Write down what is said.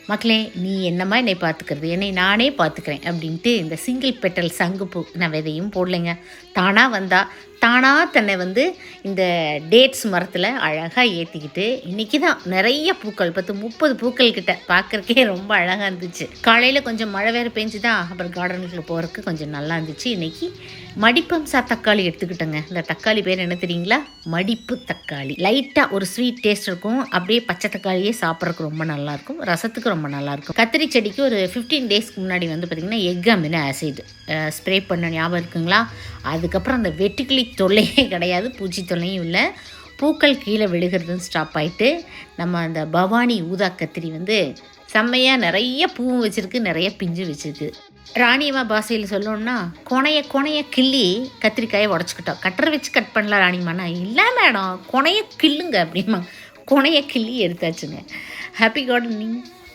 மக்களே, நீ என்னம்மா என்னை பார்த்துக்கிறது, என்னை நானே பார்த்துக்கிறேன் அப்படின்ட்டு இந்த சிங்கிள் பெட்டல் சங்குப்பூ நான் விதையும் போடலைங்க. தானாக வந்தா தானாக தன்னை இந்த டேட்ஸ் மரத்தில் அழகாக ஏற்றிக்கிட்டு இன்றைக்கி தான் நிறைய பூக்கள் 10-30 பூக்கள் கிட்ட பார்க்குறக்கே ரொம்ப அழகாக இருந்துச்சு. காலையில் கொஞ்சம் மழை வேறு பெஞ்சு தான் அப்புறம் கார்டனுக்குள்ளே போகிறதுக்கு கொஞ்சம் நல்லா இருந்துச்சு. இன்றைக்கி மடிப்பம்சா தக்காளி எடுத்துக்கிட்டேங்க. இந்த தக்காளி பேர் என்ன தெரியுங்களா? மடிப்பு தக்காளி. லைட்டாக ஒரு ஸ்வீட் டேஸ்ட் இருக்கும். அப்படியே பச்சை தக்காளியே சாப்பிட்றதுக்கு ரொம்ப நல்லாயிருக்கும், ரசத்துக்கு ரொம்ப நல்லாயிருக்கும். கத்திரி செடிக்கு ஒரு 15 டேஸ்க்கு முன்னாடி பார்த்திங்கன்னா எக் அமினோ ஆசிட் ஸ்ப்ரே பண்ண ஞாபகம் இருக்குங்களா? அதுக்கப்புறம் அந்த வெட்டுக்கிளி தொல்லையே கிடையாது, பூச்சி தொல்லையும் இல்லை. பூக்கள் கீழே விழுகிறதுன்னு ஸ்டாப் ஆகிட்டு நம்ம அந்த பவானி ஊதா கத்திரி செம்மையாக நிறைய பூவும் வச்சுருக்கு, நிறைய பிஞ்சு வச்சுருக்கு. ராணியம்மா பாஷையில் சொல்லணுன்னா கொனைய கிள்ளி கத்திரிக்காயை உடச்சிக்கிட்டோம். கட்டரை வச்சு கட் பண்ணலாம் ராணியம்மாண்ணா. இல்லை மேடம், கொனைய கிள்ளுங்க அப்படிமா. கொனைய கிள்ளி எடுத்தாச்சுங்க. Happy gardening.